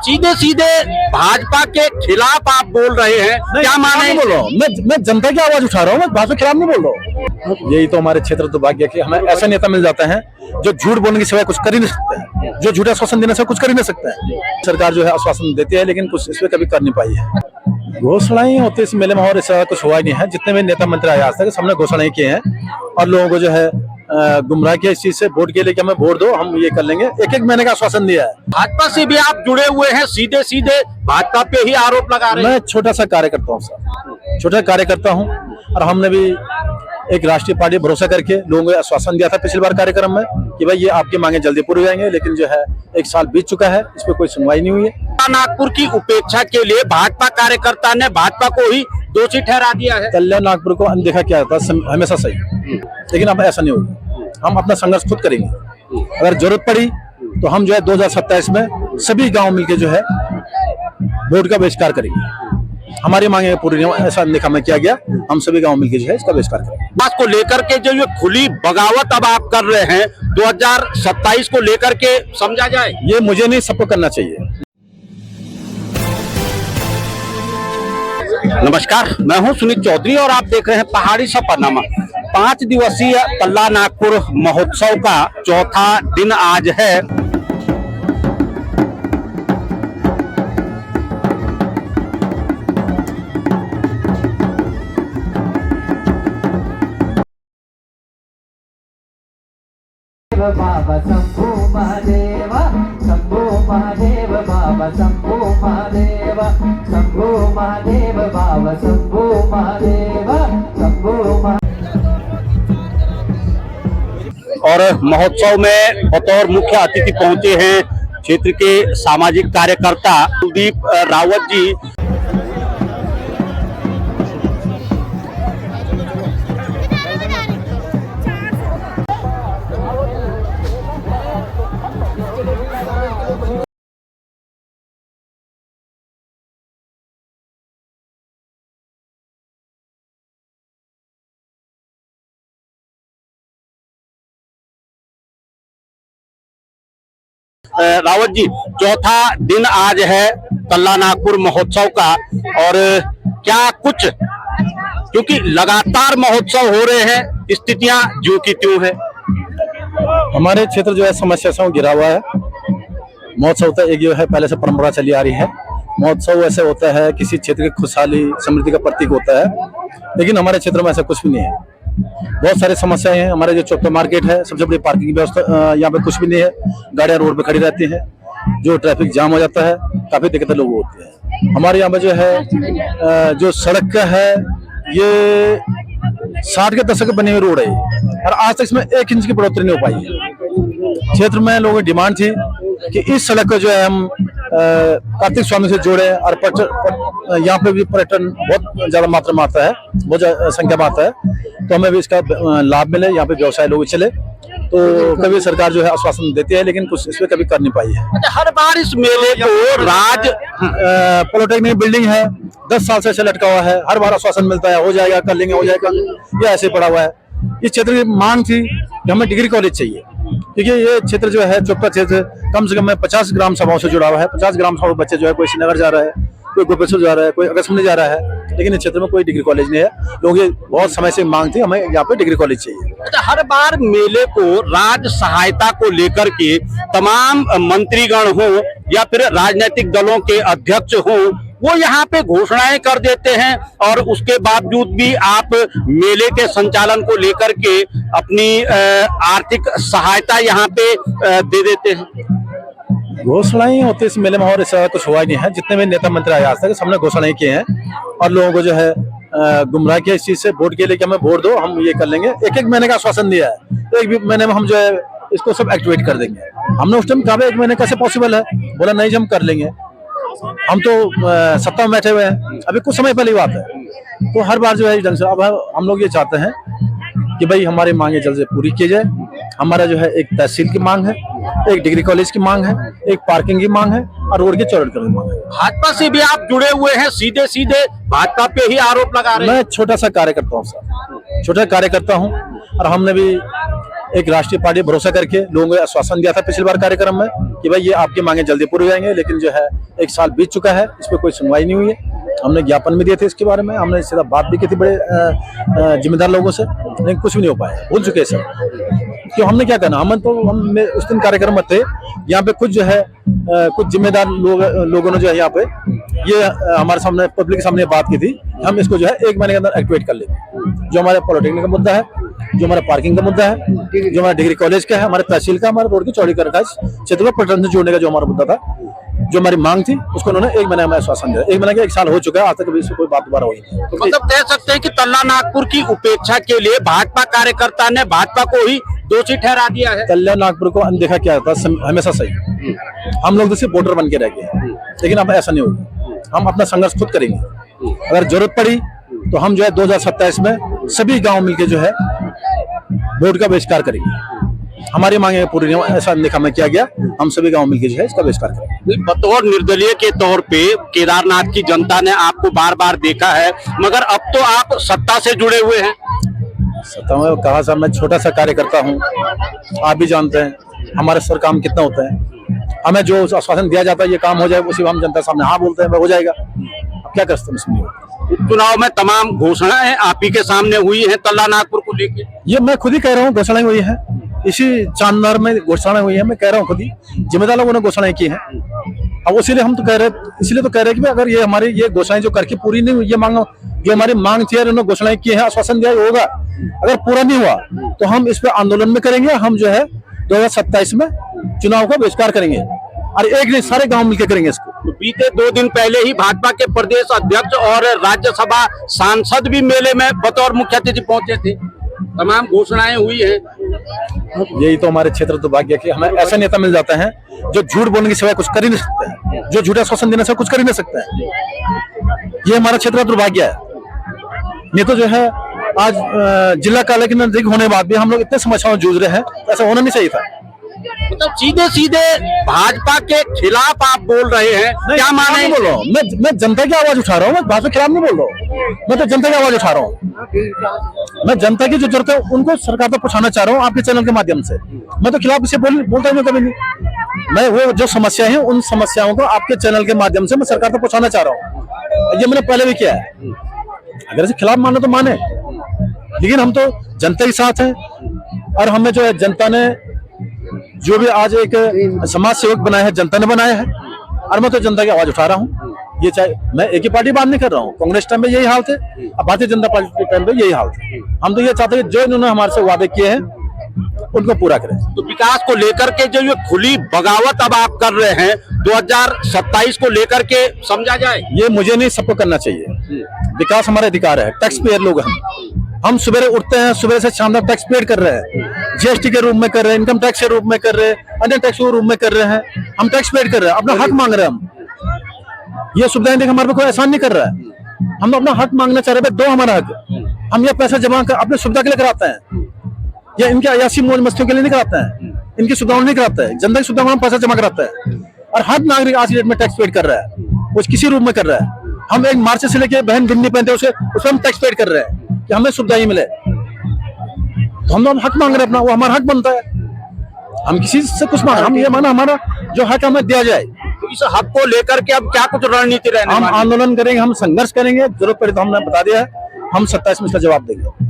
सीधे सीधे भाजपा के खिलाफ आप बोल रहे हैं, क्या माने? बोल रहा हूँ मैं जनता की आवाज उठा रहा हूँ, मैं भाजपा के खिलाफ नहीं बोल रहा हूँ। यही तो हमारे क्षेत्र दुर्भाग्य है कि हमें ऐसे नेता मिल जाते हैं जो झूठ बोलने की सिवाय कुछ कर ही नहीं सकते हैं, जो झूठा आश्वासन देने से कुछ कर ही नहीं सकते हैं। सरकार जो है आश्वासन देती है लेकिन कुछ इसमें कभी कर नहीं पाई है। घोषणाएं होती इस मेले में और ऐसा कुछ हुआ ही नहीं है। जितने भी नेता मंत्री आए आज तक सबने घोषणाएं किए हैं और लोगों को जो है गुमराह किया इस चीज से, वोट के लिए कि हमें वोट दो, हम ये कर लेंगे। एक महीने का आश्वासन दिया है। भाजपा से भी आप जुड़े हुए हैं, सीधे सीधे भाजपा पे ही आरोप लगा रहे हैं। मैं छोटा सा कार्यकर्ता हूँ सर, छोटा कार्यकर्ता हूँ और हमने भी एक राष्ट्रीय पार्टी भरोसा करके लोगों को आश्वासन दिया था पिछली बार कार्यक्रम में कि भाई ये आपकी मांगे जल्दी पूरी हो जाएंगे, लेकिन जो है 1 साल बीत चुका है, इस पर कोई सुनवाई नहीं हुई है। नागपुर की उपेक्षा के लिए भाजपा कार्यकर्ता ने भाजपा को ही दोषी ठहरा दिया है। कल्याण नागपुर को अनदेखा किया था हमेशा सही, लेकिन अब ऐसा नहीं होगा। हम अपना संघर्ष खुद करेंगे। अगर जरूरत पड़ी तो हम जो है 2027 में सभी गांव मिलकर जो है वोट का बहिष्कार करेंगे। हमारी मांगे पूरी नहीं, ऐसा अनदेखा में किया गया, हम सभी गांव मिलकर जो है इसका बहिष्कार करेंगे। बात को लेकर के जो ये खुली बगावत अब आप कर रहे हैं 2027 को लेकर के समझा जाए, ये मुझे नहीं, सबको करना चाहिए। नमस्कार, मैं हूं सुनीत चौधरी और आप देख रहे हैं पहाड़ी सफरनामा। 5 दिवसीय कल्ला नागपुर महोत्सव का चौथा दिन आज है। बाबा शंभू महादेव, शंभू महादेव बाबा शंभू महादेव, शंभू महादेव बाबा शंभू महादेव, शंभू और महोत्सव में बतौर मुख्य अतिथि पहुंचे हैं क्षेत्र के सामाजिक कार्यकर्ता कुलदीप रावत जी। रावत जी, चौथा दिन आज है कल्ला नागपुर महोत्सव का, और क्या कुछ, क्योंकि लगातार महोत्सव हो रहे हैं, स्थितियां जो की त्यों है। हमारे क्षेत्र जो है समस्या से घिरा हुआ है। महोत्सव होता है एक जो है पहले से परंपरा चली आ रही है। महोत्सव ऐसे होता है किसी क्षेत्र की खुशहाली समृद्धि का प्रतीक होता है, लेकिन हमारे क्षेत्र में ऐसा कुछ भी नहीं है। बहुत सारी समस्याएं हैं। हमारे जो चौपटा मार्केट है, सबसे बड़ी पार्किंग की व्यवस्था यहाँ पे कुछ भी नहीं है। गाड़ियां रोड पे खड़ी रहती हैं, जो ट्रैफिक जाम हो जाता है, काफी दिक्कतें लोगों को होती है। हमारे यहाँ पे जो है जो सड़क का है ये 60 के दशक बनी हुई रोड है और आज तक इसमें 1 इंच की बढ़ोतरी नहीं हो पाई है। क्षेत्र में लोगों की डिमांड थी कि इस सड़क को जो है हम कार्तिक स्वामी से जोड़े और यहाँ पे भी पर्यटन बहुत ज्यादा मात्रा में आता है, बहुत संख्या में आता है, तो हमें भी इसका लाभ मिले, यहाँ पे व्यवसाय लोग चले। तो कभी सरकार जो है आश्वासन देती है लेकिन कुछ इसमें कभी कर नहीं पाई है। अच्छा, हर बार इस मेले को राज पॉलिटेक्निक बिल्डिंग है, 10 साल से लटका हुआ है। हर बार आश्वासन मिलता है हो जाएगा, कर लेंगे, हो जाएगा, ये ऐसे पड़ा हुआ है। इस क्षेत्र की मांग थी कि हमें डिग्री कॉलेज चाहिए, क्योंकि ये क्षेत्र जो है चोपटा क्षेत्र कम से कम 50 ग्राम सभाओं से जुड़ा हुआ है। 50 ग्राम सभा बच्चे जो है कोई श्रीनगर जा रहा है, कोई गोपेश्वर जा रहा है, कोई अगस्ती जा रहा है, लेकिन इस क्षेत्र में कोई डिग्री कॉलेज नहीं है। लोग ये बहुत समय से मांग थी, हमें यहाँ पे डिग्री कॉलेज चाहिए। अच्छा, हर बार मेले को राज सहायता को लेकर के तमाम मंत्रीगण हो या फिर राजनीतिक दलों के अध्यक्ष हो, वो यहाँ पे घोषणाएं कर देते हैं और उसके बावजूद भी आप मेले के संचालन को लेकर के अपनी आर्थिक सहायता यहाँ पे दे देते हैं। घोषणाएं होती इस मेले में और ऐसा कुछ हुआ ही नहीं है। जितने भी नेता मंत्री आए आज तक सबने घोषणाएं किए हैं और लोगों को जो है गुमराह किया इस चीज से, वोट के लिए कि हमें वोट दो, हम ये कर लेंगे। एक महीने का आश्वासन दिया है, 1 महीने में हम जो है इसको सब एक्टिवेट कर देंगे। हमने उस टाइम कहा 1 महीने कैसे पॉसिबल है, बोला नहीं जी हम कर लेंगे। हम तो सत्ता में बैठे हुए हैं, अभी कुछ समय पहले बात है। तो हर बार जो है इस ढंग से अब हम लोग ये चाहते हैं कि भाई हमारी मांगे जल्द से पूरी की जाए। हमारा जो है एक तहसील की मांग है, एक डिग्री कॉलेज की मांग है, एक पार्किंग की मांग है और रोड के चौड़ीकरण की मांग है। भाजपा से भी आप जुड़े हुए हैं, सीधे सीधे भाजपा पे ही आरोप लगा रहे हैं। मैं छोटा सा कार्यकर्ता हूँ सर, छोटा कार्यकर्ता हूँ और हमने भी एक राष्ट्रीय पार्टी भरोसा करके लोगों को आश्वासन दिया था पिछली बार कार्यक्रम में कि भाई ये आपकी मांगे जल्दी पूरी हो जाएंगे, लेकिन जो है 1 साल बीत चुका है, इस पर कोई सुनवाई नहीं हुई है। हमने ज्ञापन भी दिए थे इसके बारे में, हमने सीधा बात भी की थी बड़े जिम्मेदार लोगों से, लेकिन कुछ भी नहीं हो पाया, भूल चुके सब। क्यों, हमने क्या करना, हम उस दिन कार्यक्रम में थे, यहाँ पे कुछ जो है कुछ जिम्मेदार लोगों ने जो है यहाँ पे ये हमारे सामने पब्लिक के सामने बात की थी, हम इसको जो है 1 महीने के अंदर एक्टिवेट कर लेंगे। जो हमारे पॉलिटेक्निक का मुद्दा है, जो हमारा पार्किंग का मुद्दा है, जो हमारा डिग्री कॉलेज का है, हमारे तहसील का, हमारे रोड की चौड़ीकरण का, क्षेत्र को पर्यटन से जोड़ने का जो हमारा मुद्दा था, जो हमारी मांग थी, उसको उन्होंने 1 महीने में आश्वासन दिया। 1 महीने का 1 साल हो चुका है, आज तक अभी इससे कोई बात दोबारा हुई नहीं। तो मतलब कह सकते हैं कि तल्ला नागपुर की उपेक्षा के लिए भाजपा कार्यकर्ता ने भाजपा को ही दोषी ठहरा दिया है। कल्याण नागपुर को अनदेखा किया था हमेशा सही, हम लोग तो सिर्फ वोटर बन के रह गए, लेकिन अब ऐसा नहीं होगा, हम अपना संघर्ष खुद करेंगे। अगर जरूरत पड़ी तो हम जो है 2027 में सभी गांव मिलके जो है वोट का बहिष्कार करेंगे। हमारी मांगे पूरी नहीं, ऐसा अनदेखा में किया गया, हम सभी गांव मिलके जो है इसका बहिष्कार करेंगे। बतौर निर्दलीय के तौर पे केदारनाथ की जनता ने आपको बार बार देखा है, मगर अब तो आप सत्ता से जुड़े हुए हैं। सत्ता में कहा साहब, मैं छोटा सा कार्यकर्ता हूँ, आप भी जानते हैं हमारे सर काम कितना होता है, हमें जो आश्वासन दिया जाता है ये काम हो जाए, उसी हम जनता सामने हाँ बोलते हैं, हो जाएगा। अब क्या कर सकते हैं इसमें। उपचुनाव में तमाम घोषणाएं आप ही के सामने हुई हैं तल्ला नागपुर को लेकर। ये मैं खुद ही कह रहा हूँ, घोषणाएं हुई है, इसी चांदनार में घोषणाएं हुई है, मैं कह रहा हूँ खुद ही, जिम्मेदार लोगों ने घोषणाएं की है। अब इसीलिए हम तो कह रहे, इसलिए तो कह रहे हैं कि अगर ये हमारी ये घोषणाएं जो करके पूरी नहीं हुई, ये मांग जो हमारी मांग थी, उन्होंने घोषणाएं की है, आश्वासन दिया होगा, अगर पूरा नहीं हुआ तो हम इस पे आंदोलन में करेंगे। हम जो है 2027 में चुनाव का बहिष्कार करेंगे, और एक नहीं सारे गांव मिलकर करेंगे इसको। तो बीते 2 दिन पहले ही भाजपा के प्रदेश अध्यक्ष और राज्यसभा सांसद भी मेले में बतौर मुख्य अतिथि पहुंचे थे, तमाम घोषणाएं हुई हैं। यही तो हमारे क्षेत्र दुर्भाग्य है कि हमें ऐसे नेता मिल जाते हैं जो झूठ बोलने के सिवाय कुछ कर ही नहीं सकते हैं, जो झूठा आश्वासन देने से कुछ कर ही नहीं सकते हैं। ये हमारा क्षेत्र का दुर्भाग्य है। नहीं तो जो है आज जिला कार्यालय के नजदीक होने के बाद भी हम लोग इतने समस्याओं जूझ रहे हैं, ऐसा होना नहीं चाहिए था। मतलब सीधे सीधे भाजपा के खिलाफ आप बोल रहे हैं, क्या माने? बोल रहा हूँ मैं जनता की आवाज उठा रहा हूँ, मैं भाजपा के खिलाफ नहीं बोल रहा हूँ, मैं तो जनता की आवाज उठा रहा हूँ। मैं जनता की जो जरूरत है उनको सरकार तक पहुंचाना चाह रहा हूँ आपके चैनल के माध्यम से। मैं तो खिलाफ इसे बोलता नहीं कभी नहीं, मैं वो जो समस्या है उन समस्याओं को आपके चैनल के माध्यम से मैं सरकार तक पहुंचाना चाह रहा हूँ। ये मैंने पहले भी किया है, अगर इसे खिलाफ माने तो माने, लेकिन हम तो जनता के साथ हैं। और हमें जो है जनता ने जो भी आज एक समाज सेवक बनाया है, जनता ने बनाया है, और मैं तो जनता की आवाज उठा रहा हूँ। ये चाहे मैं एक ही पार्टी बात नहीं कर रहा हूँ, कांग्रेस टाइम में यही हाल थे, अब भारतीय जनता पार्टी के टाइम पे यही हाल थे। हम तो ये चाहते हैं जो इन्होंने हमारे से वादे किए हैं उनको पूरा करें। तो विकास को लेकर के जो ये खुली बगावत अब आप कर रहे हैं 2027 को लेकर के समझा जाए, ये मुझे नहीं, सबको करना चाहिए। विकास हमारा अधिकार है, टैक्स पेयर लोग हम सुबह उठते हैं, सुबह से शाम तक टैक्स पेड कर रहे हैं, जीएसटी के रूप में कर रहे हैं, इनकम टैक्स के रूप में कर रहे हैं, अन्य टैक्स के रूप में कर रहे हैं, हम टैक्स पेड कर रहे हैं, अपना हक मांग रहे हैं। हम ये सुविधाएं देख हमारे पे कोई एहसान नहीं कर रहा है, हम अपना हक मांगना चाह रहे हैं, दो हमारा हक। हम ये पैसा जमा कर अपने सुविधा के लिए कराते हैं, या इनके अयासी मौज मस्तियों के लिए नहीं कराते हैं, इनकी सुविधाओं नहीं कराते हैं, जनता की सुविधा में हम पैसा जमा कराते हैं। और हर नागरिक आज की डेट में टैक्स पेड कर रहा है, वो किसी रूप में कर रहा है। हम एक मार्च से लेके बहन बिंदी पहनते हैं उसे हम टैक्स पेड कर रहे हैं कि हमें सुविधाएं मिले, तो हम हक मांग रहे हैं अपना, वो हमारा हक बनता है। हम किसी से कुछ मांग, हम ये माना हमारा जो हक हमें दिया जाए। तो इस हक को लेकर के अब क्या कुछ रणनीति रहने हम वाली है? आंदोलन करेंगे, हम संघर्ष करेंगे, जरूरत पड़े तो हमने बता दिया है, हम 27 में इसका जवाब देंगे।